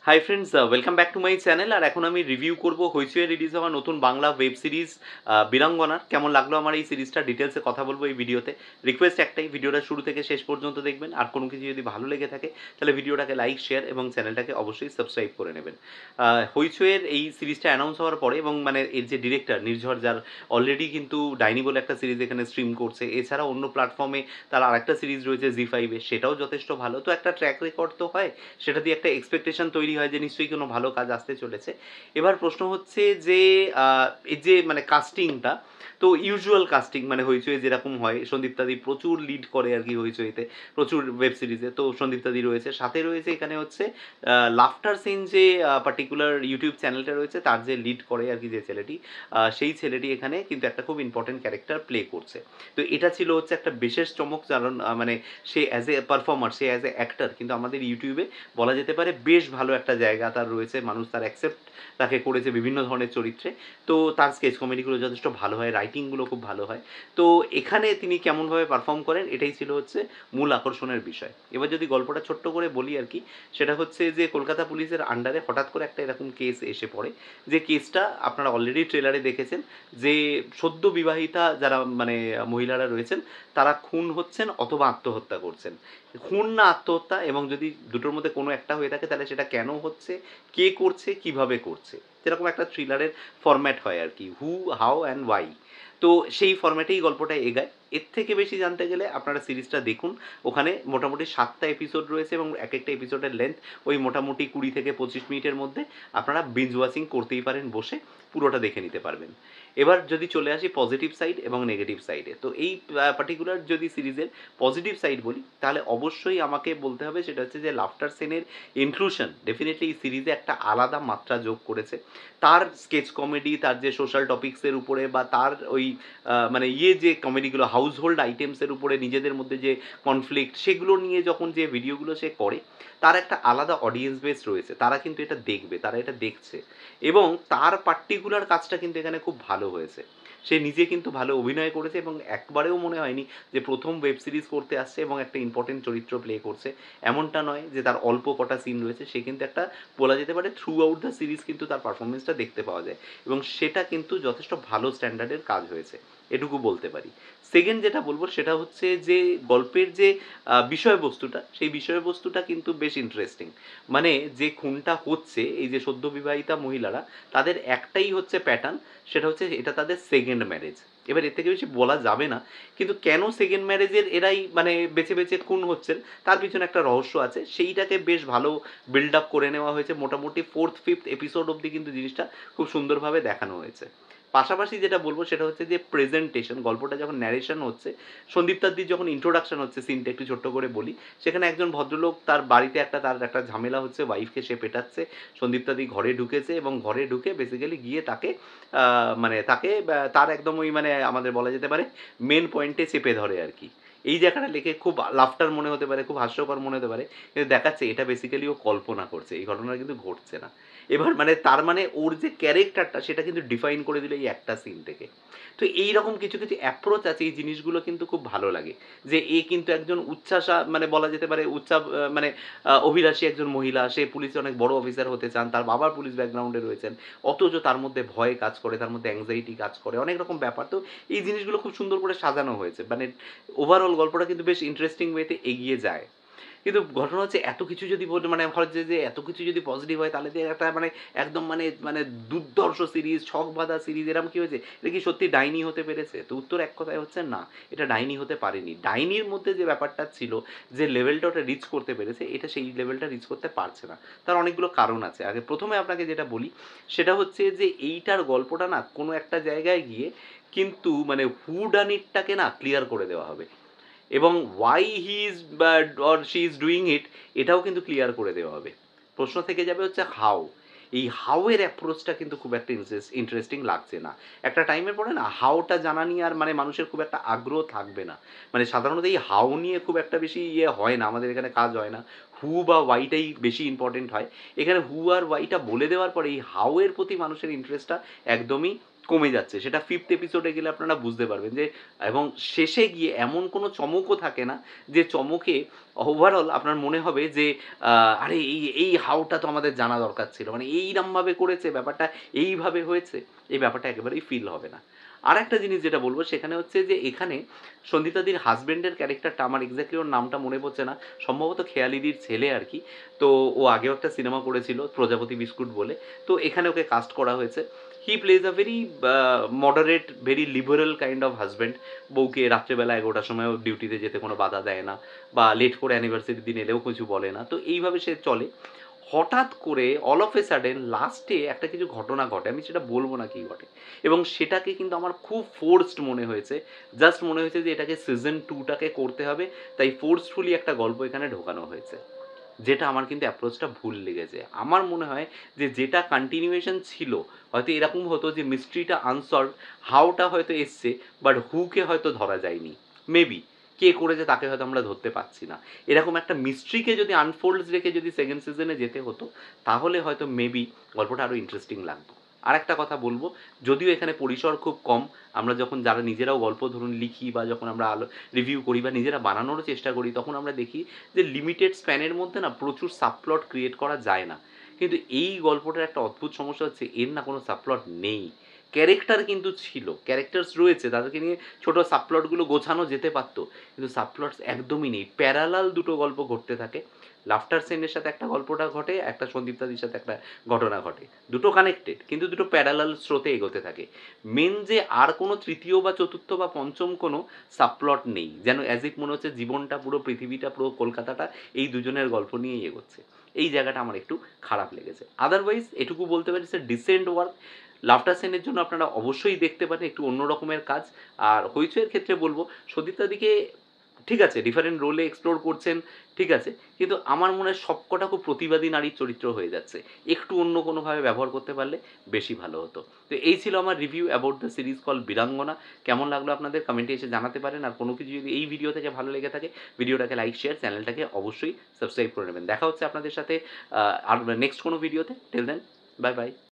High friends, welcome back to my channel. আর এখন আমি রিভিউ করব হইচই রিলিজ হওয়া নতুন বাংলা ওয়েব সিরিজ বীরাঙ্গনার। কেমন লাগলো আমার এই সিরিজটা ডিটেলসে কথা বলবো এই ভিডিওতে। রিকোয়েস্ট একটাই, ভিডিওটা শুরু থেকে শেষ পর্যন্ত দেখবেন। আর কোনো কিছু যদি ভালো লেগে থাকে তাহলে ভিডিওটাকে লাইক, শেয়ার এবং চ্যানেলটাকে অবশ্যই সাবস্ক্রাইব করে নেবেন। হইচইয়ের এই সিরিজটা অ্যানাউন্স হওয়ার পরে এবং মানে এর যে ডিরেক্টর নির্ঝর, যার অলরেডি কিন্তু ডাইনি বলে একটা সিরিজ এখানে স্ট্রিম করছে, এছাড়া অন্য প্ল্যাটফর্মে তার আরেকটা সিরিজ রয়েছে জি5-এ, সেটাও যথেষ্ট ভালো। তো একটা ট্র্যাক রেকর্ড তো হয়, সেটা দিয়ে একটা এক্সপেকটেশন তৈরি হয় যে নিশ্চয়ই কোনো ভালো কাজ আসতে চলেছে। এবার প্রশ্ন হচ্ছে যে এই যে মানে কাস্টিংটা, তো ইউজুয়াল কাস্টিং মানে হইচই যেরকম হয়, সন্দীপ্তাদি প্রচুর লিড করে আর কি হইচইতে, প্রচুর ওয়েব সিরিজে। তো সন্দীপ্তাদি রয়েছে, সাথে রয়েছে এখানে হচ্ছে লাফটার সেন, যে পার্টিকুলার ইউটিউব চ্যানেলটা রয়েছে তার যে লিড করে আর কি, যে ছেলেটি, সেই ছেলেটি এখানে কিন্তু একটা খুব ইম্পর্টেন্ট ক্যারেক্টার প্লে করছে। তো এটা ছিল হচ্ছে একটা বিশেষ চমক, কারণ মানে সে অ্যাজ এ পারফর্মার, সে অ্যাজ এ অ্যাক্টার কিন্তু আমাদের ইউটিউবে বলা যেতে পারে বেশ ভালো একটা জায়গা তার রয়েছে। মানুষ তার অ্যাকসেপ্ট তাকে করেছে বিভিন্ন ধরনের চরিত্রে। তো তার স্কেচ কমেডিগুলো যথেষ্ট ভালো হয়, রাইটিংগুলো খুব ভালো হয়। তো এখানে তিনি কেমনভাবে পারফর্ম করেন এটাই ছিল হচ্ছে মূল আকর্ষণের বিষয়। এবার যদি গল্পটা ছোট্ট করে বলি আর কি, সেটা হচ্ছে যে কলকাতা পুলিশের আন্ডারে হঠাৎ করে একটা এরকম কেস এসে পড়ে, যে কেসটা আপনারা অলরেডি ট্রেলারে দেখেছেন, যে সদ্য বিবাহিতা যারা মানে মহিলারা রয়েছেন তারা খুন হচ্ছেন অথবা আত্মহত্যা করছেন। খুন না আত্মহত্যা, এবং যদি দুটোর মধ্যে কোনো একটা হয়ে থাকে তাহলে সেটা কেন হচ্ছে, কে করছে, কিভাবে করছে, যেরকম একটা থ্রিলারের ফরম্যাট হয় আর কি, হু, হাউ অ্যান্ড ওয়াই। তো সেই ফরম্যাটেই গল্পটা এগায়। এর থেকে বেশি জানতে গেলে আপনারা সিরিজটা দেখুন। ওখানে মোটামুটি 7টা এপিসোড রয়েছে এবং এক একটা এপিসোডের লেন্থ ওই মোটামুটি 20 থেকে 25 মিনিটের মধ্যে আপনারা বিঞ্জ ওয়াচিং করতেই পারেন বসে, পুরোটা দেখে নিতে পারবেন। এবার যদি চলে আসি পজিটিভ সাইড এবং নেগেটিভ সাইডে, তো এই পার্টিকুলার যদি সিরিজের পজিটিভ সাইড বলি তাহলে অবশ্যই আমাকে বলতে হবে সেটা হচ্ছে যে লাফটার সেনের ইনক্লুশন ডেফিনেটলি এই সিরিজে একটা আলাদা মাত্রা যোগ করেছে। তার স্কেচ কমেডি, তার যে সোশ্যাল টপিক্সের উপরে, বা তার ওই মানে যে কমেডিগুলো হাউস হোল্ড আইটেমসের উপরে নিজেদের মধ্যে যে কনফ্লিক্ট, সেগুলো নিয়ে যখন যে ভিডিওগুলো সে করে, তার একটা আলাদা অডিয়েন্স বেস রয়েছে, তারা কিন্তু এটা দেখবে, তারা এটা দেখছে। এবং তার পার্টিকুলার কাজটা কিন্তু এখানে খুব ভালো হয়েছে। সে নিজে কিন্তু ভালো অভিনয় করেছে এবং একবারেও মনে হয়নি যে প্রথম ওয়েব সিরিজ করতে আসছে এবং একটা ইম্পর্টেন্ট চরিত্র প্লে করছে। এমনটা নয় যে তার অল্প কটা সিন রয়েছে, সে কিন্তু একটা বলা যেতে পারে থ্রু আউট দ্য সিরিজ কিন্তু তার পারফরমেন্সটা দেখতে পাওয়া যায়, এবং সেটা কিন্তু যথেষ্ট ভালো স্ট্যান্ডার্ডের কাজ হয়েছে, এটুকু বলতে পারি। সেকেন্ড যেটা বলবো সেটা হচ্ছে যে গল্পের যে বিষয়বস্তুটা, সেই বিষয়বস্তুটা কিন্তু বেশ ইন্টারেস্টিং। মানে যে খুনটা হচ্ছে, এই যে সদ্য বিবাহিতা মহিলারা, তাদের একটাই হচ্ছে প্যাটার্ন, সেটা হচ্ছে এটা তাদের সেকেন্ড ম্যারেজ। এবার এর থেকে বেশি বলা যাবে না, কিন্তু কেন সেকেন্ড ম্যারেজের এরাই মানে বেছে বেছে খুন হচ্ছেন তার পিছনে একটা রহস্য আছে, সেইটাকে বেশ ভালো বিল্ড আপ করে নেওয়া হয়েছে। মোটামুটি 4th-5th এপিসোড অবধি কিন্তু জিনিসটা খুব সুন্দরভাবে দেখানো হয়েছে। পাশাপাশি যেটা বলবো সেটা হচ্ছে যে প্রেজেন্টেশন, গল্পটা যখন ন্যারেশন হচ্ছে, সন্দীপ তাদির যখন ইন্ট্রোডাকশন হচ্ছে, সিনটা একটু ছোট্ট করে বলি, সেখানে একজন ভদ্রলোক তার বাড়িতে তার একটা ঝামেলা হচ্ছে, ওয়াইফকে সে পেটাচ্ছে, সন্দীপ তাদি ঘরে ঢুকেছে এবং ঘরে ঢুকে বেসিক্যালি গিয়ে তাকে মানে তাকে তার একদম ওই মানে আমাদের বলা যেতে পারে মেন পয়েন্টে চেপে ধরে আর কি। এই জায়গাটা লেখে খুব লাফটার মনে হতে পারে, খুব হাস্যকর মনে হতে পারে, কিন্তু দেখাচ্ছে এটা বেসিক্যালি ও কল্পনা করছে, এই ঘটনা কিন্তু ঘটছে না। এবার মানে তার মানে ওর যে ক্যারেক্টারটা সেটা কিন্তু ডিফাইন করে দিল এই একটা সিন থেকে। তো এই রকম কিছু কিছু অ্যাপ্রোচ আছে, এই জিনিসগুলো কিন্তু খুব ভালো লাগে। যে এ কিন্তু একজন উচ্চাসা মানে বলা যেতে পারে মানে অভিলাষী একজন মহিলা, সে পুলিশে অনেক বড় অফিসার হতে চান, তার বাবার পুলিশ ব্যাকগ্রাউন্ডে রয়েছেন, অথচ তার মধ্যে ভয় কাজ করে, তার মধ্যে অ্যাংজাইটি কাজ করে, অনেক রকম ব্যাপার। তো এই জিনিসগুলো খুব সুন্দর করে সাজানো হয়েছে, মানে ওভারঅল গল্পটা কিন্তু বেশ ইন্টারেস্টিং ওয়েতে এগিয়ে যায়। কিন্তু ঘটনা হচ্ছে এত কিছু যদি মানে হচ্ছে যে এত কিছু যদি পজিটিভ হয় তাহলে তো একটা মানে একদম মানে মানে দুর্ধর্ষ সিরিজ, ছক বাঁধা সিরিজ, এরকম কি হয়েছে, এটা কি সত্যি ডাইনি হতে পেরেছে? তো উত্তর এক কথায় হচ্ছে না, এটা ডাইনি হতে পারেনি। ডাইনির মধ্যে যে ব্যাপারটা ছিল, যে লেভেলটা ওটা রিচ করতে পেরেছে, এটা সেই লেভেলটা রিচ করতে পারছে না। তার অনেকগুলো কারণ আছে। আগে প্রথমে আপনাকে যেটা বলি সেটা হচ্ছে যে এইটার গল্পটা না কোনো একটা জায়গায় গিয়ে কিন্তু মানে হু ডানিটটাকে না ক্লিয়ার করে দেওয়া হবে, এবং why he is or she is doing it, এটাও কিন্তু ক্লিয়ার করে দেওয়া হবে। প্রশ্ন থেকে যাবে হচ্ছে হাউ। এই হাউ এর অ্যাপ্রোচটা কিন্তু খুব একটা ইন্টারেস্টিং লাগছে না। একটা টাইমের পরে না হাউটা জানা নিয়ে আর মানে মানুষের খুব একটা আগ্রহ থাকবে না। মানে সাধারণত এই হাউ নিয়ে খুব একটা বেশি হয় না, আমাদের এখানে কাজ হয় না। হু বা ওয়াইটাই বেশি ইম্পর্টেন্ট হয়। এখানে হু আর ওয়াইটা বলে দেওয়ার পরে এই হাউ এর প্রতি মানুষের ইন্টারেস্টটা একদমই কমে যাচ্ছে। সেটা 5th এপিসোডে গেলে আপনারা বুঝতে পারবেন যে এবং শেষে গিয়ে এমন কোনো চমকও থাকে না যে চমকে ওভারঅল আপনার মনে হবে যে আ আরে এই হাওটা তো আমাদের জানা দরকার ছিল। মানে এইরমভাবে করেছে, ব্যাপারটা এইভাবে হয়েছে। এই ব্যাপারটা একেবারেই ফিল হবে না। আরেকটা জিনিস যেটা বলব সেখানে হচ্ছে যে এখানে সন্দিতাদির হাসব্যান্ডের ক্যারেক্টারটা আমার এক্সাক্টলি ওর নামটা মনে পড়ছে না। সম্ভবত খেয়ালিদির ছেলে আরকি। তো ও আগেও একটা সিনেমা করেছিল 'প্রজাপতি বিস্কুট' বলে। তো এখানে ওকে কাস্ট করা হয়েছে। He plays a very moderate, very liberal kind of husband. বউকে রাত্রেবেলা ১১টার সময়ও ডিউটিতে যেতে কোনো বাধা দেয় না বা লেট করে অ্যানিভার্সারির দিন এলেও কিছু বলে না। তো এইভাবে সে চলে। হঠাৎ করে অল অফ এ সাডেন লাস্টে একটা কিছু ঘটনা ঘটে। আমি সেটা বলব না কি ঘটে। এবং সেটাকে কিন্তু আমার খুব ফোর্সড মনে হয়েছে। জাস্ট মনে হয়েছে যে এটাকে সিজন 2 টাকে করতে হবে। তাই ফোর্সফুলি একটা গল্প এখানে ঢোকানো হয়েছে। যেটা আমার কিন্তু অ্যাপ্রোচটা ভুল লেগেছে। আমার মনে হয় যে যেটা কন্টিনিউয়েশন ছিল, হয়তো এরকম হতো যে মিস্ট্রিটা আনসলভড, হাউটা হয়তো এসছে, বাট হু-কে হয়তো ধরা যায়নি। মেবি কে করেছে তাকে হয়তো আমরা ধরতে পারছি না। এরকম একটা মিস্ট্রিকে যদি আনফোল্ডস রেখে যদি সেকেন্ড সিজনে যেতে হতো, তাহলে হয়তো মেবি গল্পটা আরো ইন্টারেস্টিং লাগতো। আরেকটা কথা বলব, যদিও এখানে পরিসর খুব কম, আমরা যখন যারা নিজেরাও গল্প ধরুন লিখি বা যখন আমরা রিভিউ করি বা নিজেরা বানানোরও চেষ্টা করি, তখন আমরা দেখি যে লিমিটেড স্প্যানের মধ্যে না প্রচুর সাবপ্লট ক্রিয়েট করা যায় না। কিন্তু এই গল্পটার একটা অদ্ভুত সমস্যা হচ্ছে এর না কোনো সাবপ্লট নেই। ক্যারেক্টার কিন্তু ছিল। ক্যারেক্টারস রয়েছে, তাদেরকে নিয়ে ছোট সাবপ্লটগুলো গোছানো যেতে পারত। কিন্তু সাবপ্লটস একদমই নেই। প্যারালাল দুটো গল্প ঘটতে থাকে। লাফটার সেনের সাথে একটা গল্পটা ঘটে, একটা সন্দীপতাদির সাথে একটা ঘটনা ঘটে। দুটো কানেক্টেড কিন্তু দুটো প্যারালাল স্রোতে এগোতে থাকে। মেন যে আর কোনো তৃতীয় বা চতুর্থ বা পঞ্চম কোনো সাবপ্লট নেই। যেন অ্যাজ ইফ মনে হচ্ছে জীবনটা পুরো পৃথিবীটা পুরো কলকাতাটা এই দুজনের গল্প নিয়েই এগোচ্ছে। এই জায়গাটা আমার একটু খারাপ লেগেছে। আদারওয়াইজ এটুকু বলতে পারি it's a dissent work. Laughter সেনের জন্য আপনারা অবশ্যই দেখতে পারেন, একটু অন্য রকমের কাজ। আর হইচইয়ের ক্ষেত্রে বলব সন্দীপদাদিকে ঠিক আছে ডিফারেন্ট রোলে এক্সপ্লোর করছেন, ঠিক আছে। কিন্তু আমার মনে হয় সবকটা খুব প্রতিবাদী নারীর চরিত্র হয়ে যাচ্ছে। একটু অন্য কোনোভাবে ব্যবহার করতে পারলে বেশি ভালো হতো। তো এই ছিল আমার review about the series call 'Birangana'. কেমন লাগলো আপনাদের কমেন্টে এসে জানাতে পারেন। আর কোনো কিছু যদি এই ভিডিও থেকে ভালো লেগে থাকে, ভিডিওটাকে লাইক, শেয়ার, চ্যানেলটাকে অবশ্যই সাবস্ক্রাইব করে নেবেন। দেখা হচ্ছে আপনাদের সাথে আর নেক্সট কোনো ভিডিওতে। Till then bye by.